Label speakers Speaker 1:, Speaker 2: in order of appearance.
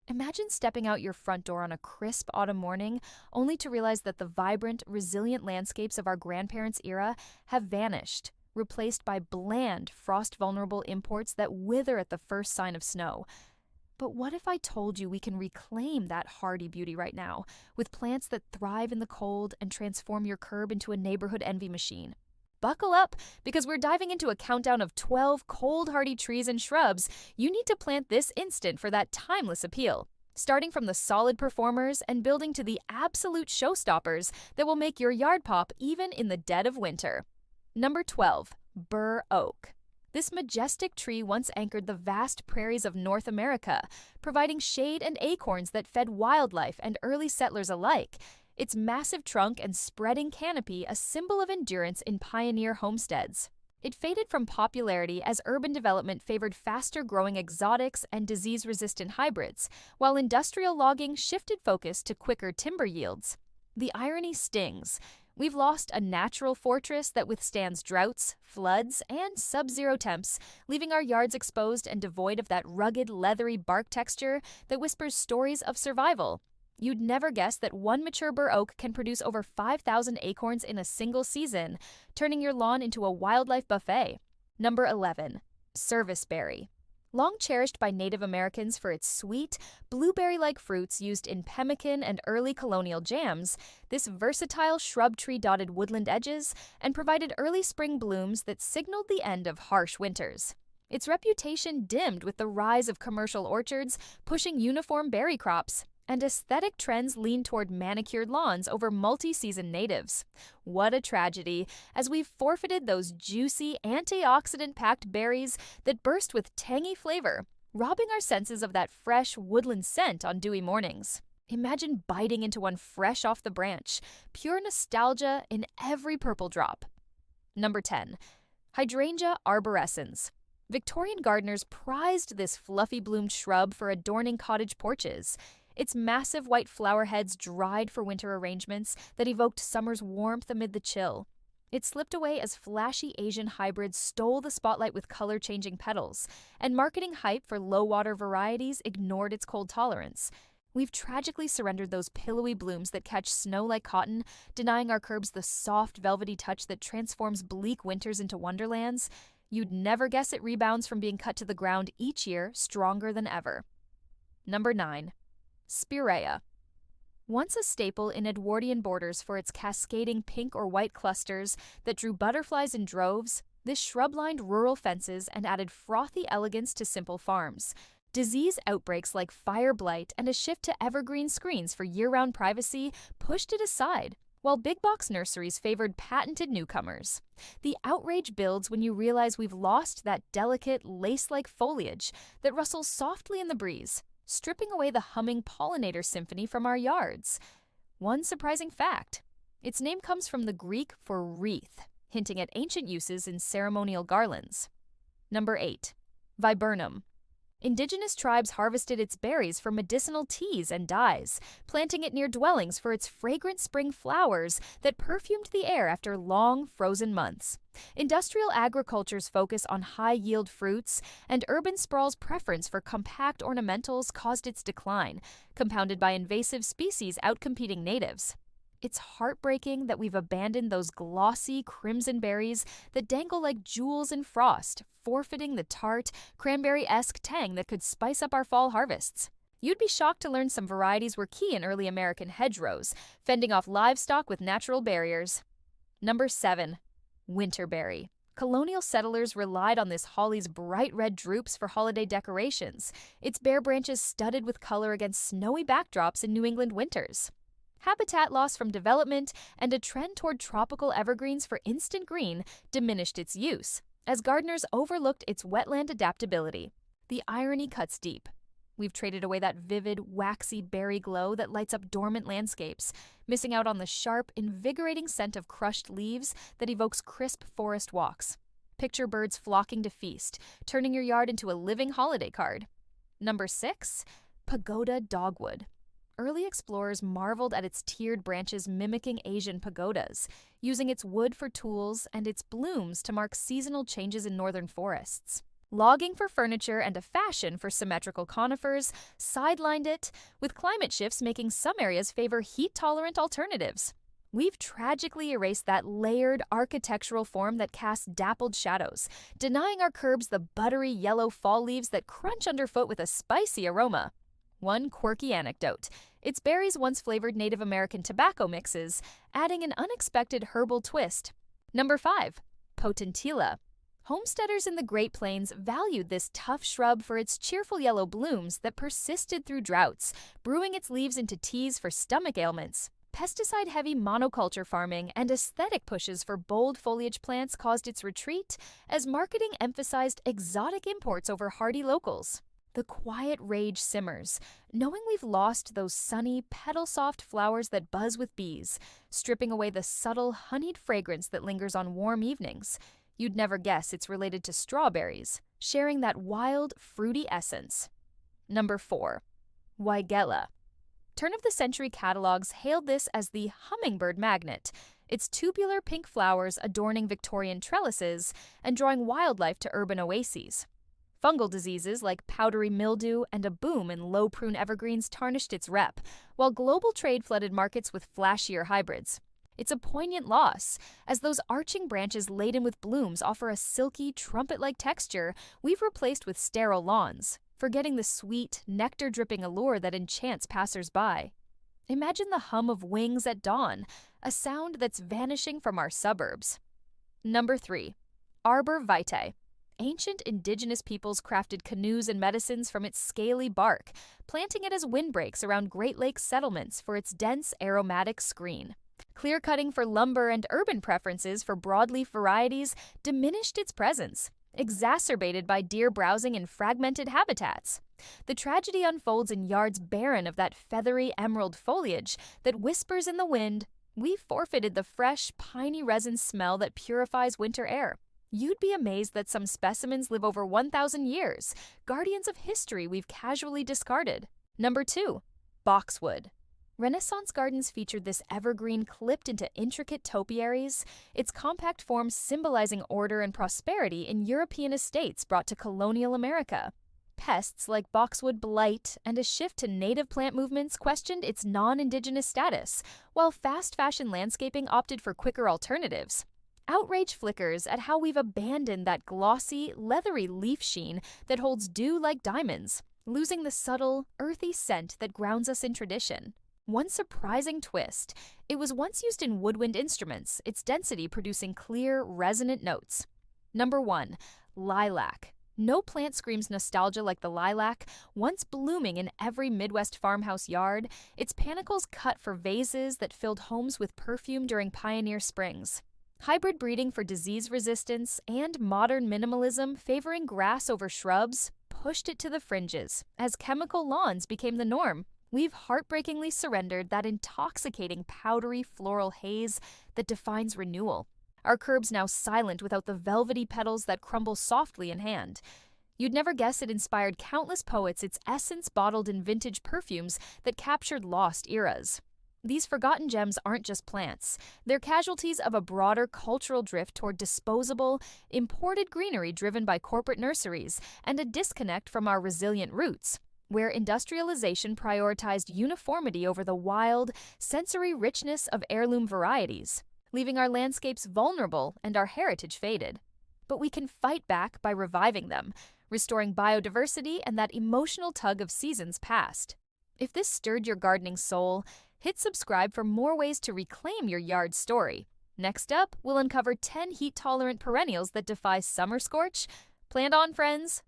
Speaker 1: Imagine stepping out your front door on a crisp autumn morning, only to realize that the vibrant, resilient landscapes of our grandparents' era have vanished, replaced by bland, frost-vulnerable imports that wither at the first sign of snow. But what if I told you we can reclaim that hardy beauty right now, with plants that thrive in the cold and transform your curb into a neighborhood envy machine? Buckle up, because we're diving into a countdown of 12 cold hardy trees and shrubs you need to plant this instant for that timeless appeal. Starting from the solid performers and building to the absolute showstoppers that will make your yard pop even in the dead of winter. Number 12. Bur oak. This majestic tree once anchored the vast prairies of North America, providing shade and acorns that fed wildlife and early settlers alike. Its massive trunk and spreading canopy a symbol of endurance in pioneer homesteads. It faded from popularity as urban development favored faster-growing exotics and disease-resistant hybrids, while industrial logging shifted focus to quicker timber yields. The irony stings. We've lost a natural fortress that withstands droughts, floods, and sub-zero temps, leaving our yards exposed and devoid of that rugged, leathery bark texture that whispers stories of survival. You'd never guess that one mature bur oak can produce over 5,000 acorns in a single season, turning your lawn into a wildlife buffet. Number 11. Serviceberry. Long cherished by Native Americans for its sweet, blueberry-like fruits used in pemmican and early colonial jams, this versatile shrub tree dotted woodland edges and provided early spring blooms that signaled the end of harsh winters. Its reputation dimmed with the rise of commercial orchards pushing uniform berry crops, and aesthetic trends lean toward manicured lawns over multi-season natives. What a tragedy, as we've forfeited those juicy, antioxidant-packed berries that burst with tangy flavor, robbing our senses of that fresh, woodland scent on dewy mornings. Imagine biting into one fresh off the branch, pure nostalgia in every purple drop. Number 10. Hydrangea arborescens. Victorian gardeners prized this fluffy-bloomed shrub for adorning cottage porches. Its massive white flower heads dried for winter arrangements that evoked summer's warmth amid the chill. It slipped away as flashy Asian hybrids stole the spotlight with color-changing petals, and marketing hype for low-water varieties ignored its cold tolerance. We've tragically surrendered those pillowy blooms that catch snow like cotton, denying our curbs the soft, velvety touch that transforms bleak winters into wonderlands. You'd never guess it rebounds from being cut to the ground each year, stronger than ever. Number 9. Spirea. Once a staple in Edwardian borders for its cascading pink or white clusters that drew butterflies in droves, this shrub lined rural fences and added frothy elegance to simple farms. Disease outbreaks like fire blight and a shift to evergreen screens for year-round privacy pushed it aside, while big box nurseries favored patented newcomers. The outrage builds when you realize we've lost that delicate, lace-like foliage that rustles softly in the breeze, stripping away the humming pollinator symphony from our yards. One surprising fact: its name comes from the Greek for wreath, hinting at ancient uses in ceremonial garlands. Number 8. Viburnum. Indigenous tribes harvested its berries for medicinal teas and dyes, planting it near dwellings for its fragrant spring flowers that perfumed the air after long, frozen months. Industrial agriculture's focus on high-yield fruits and urban sprawl's preference for compact ornamentals caused its decline, compounded by invasive species outcompeting natives. It's heartbreaking that we've abandoned those glossy, crimson berries that dangle like jewels in frost, forfeiting the tart, cranberry-esque tang that could spice up our fall harvests. You'd be shocked to learn some varieties were key in early American hedgerows, fending off livestock with natural barriers. Number 7. Winterberry. Colonial settlers relied on this holly's bright red drupes for holiday decorations, its bare branches studded with color against snowy backdrops in New England winters. Habitat loss from development and a trend toward tropical evergreens for instant green diminished its use, as gardeners overlooked its wetland adaptability. The irony cuts deep. We've traded away that vivid, waxy berry glow that lights up dormant landscapes, missing out on the sharp, invigorating scent of crushed leaves that evokes crisp forest walks. Picture birds flocking to feast, turning your yard into a living holiday card. Number 6. Pagoda dogwood. Early explorers marveled at its tiered branches mimicking Asian pagodas, using its wood for tools and its blooms to mark seasonal changes in northern forests. Logging for furniture and a fashion for symmetrical conifers sidelined it, with climate shifts making some areas favor heat-tolerant alternatives. We've tragically erased that layered architectural form that casts dappled shadows, denying our curbs the buttery yellow fall leaves that crunch underfoot with a spicy aroma. One quirky anecdote: its berries once flavored Native American tobacco mixes, adding an unexpected herbal twist. Number 5. Potentilla. Homesteaders in the Great Plains valued this tough shrub for its cheerful yellow blooms that persisted through droughts, brewing its leaves into teas for stomach ailments. Pesticide-heavy monoculture farming and aesthetic pushes for bold foliage plants caused its retreat, as marketing emphasized exotic imports over hardy locals. The quiet rage simmers, knowing we've lost those sunny, petal-soft flowers that buzz with bees, stripping away the subtle, honeyed fragrance that lingers on warm evenings. You'd never guess it's related to strawberries, sharing that wild, fruity essence. Number 4. Weigela. Turn-of-the-century catalogs hailed this as the hummingbird magnet, its tubular pink flowers adorning Victorian trellises and drawing wildlife to urban oases. Fungal diseases like powdery mildew and a boom in low prune evergreens tarnished its rep, while global trade flooded markets with flashier hybrids. It's a poignant loss, as those arching branches laden with blooms offer a silky, trumpet-like texture we've replaced with sterile lawns, forgetting the sweet, nectar-dripping allure that enchants passers-by. Imagine the hum of wings at dawn, a sound that's vanishing from our suburbs. Number 3. Arbor vitae. Ancient indigenous peoples crafted canoes and medicines from its scaly bark, planting it as windbreaks around Great Lakes settlements for its dense, aromatic screen. Clear-cutting for lumber and urban preferences for broadleaf varieties diminished its presence, exacerbated by deer browsing in fragmented habitats. The tragedy unfolds in yards barren of that feathery emerald foliage that whispers in the wind. We've forfeited the fresh, piney resin smell that purifies winter air. You'd be amazed that some specimens live over 1,000 years, guardians of history we've casually discarded. Number 2. Boxwood. Renaissance gardens featured this evergreen clipped into intricate topiaries, its compact form symbolizing order and prosperity in European estates brought to colonial America. Pests like boxwood blight and a shift to native plant movements questioned its non-indigenous status, while fast fashion landscaping opted for quicker alternatives. Outrage flickers at how we've abandoned that glossy, leathery leaf sheen that holds dew like diamonds, losing the subtle, earthy scent that grounds us in tradition. One surprising twist: it was once used in woodwind instruments, its density producing clear, resonant notes. Number 1. Lilac. No plant screams nostalgia like the lilac, once blooming in every Midwest farmhouse yard, its panicles cut for vases that filled homes with perfume during pioneer springs. Hybrid breeding for disease resistance and modern minimalism favoring grass over shrubs pushed it to the fringes, as chemical lawns became the norm. We've heartbreakingly surrendered that intoxicating powdery floral haze that defines renewal. Our curbs now silent without the velvety petals that crumble softly in hand. You'd never guess it inspired countless poets, its essence bottled in vintage perfumes that captured lost eras. These forgotten gems aren't just plants. They're casualties of a broader cultural drift toward disposable, imported greenery driven by corporate nurseries and a disconnect from our resilient roots, where industrialization prioritized uniformity over the wild, sensory richness of heirloom varieties, leaving our landscapes vulnerable and our heritage faded. But we can fight back by reviving them, restoring biodiversity and that emotional tug of seasons past. If this stirred your gardening soul, hit subscribe for more ways to reclaim your yard story. Next up, we'll uncover 10 heat-tolerant perennials that defy summer scorch. Plant on, friends!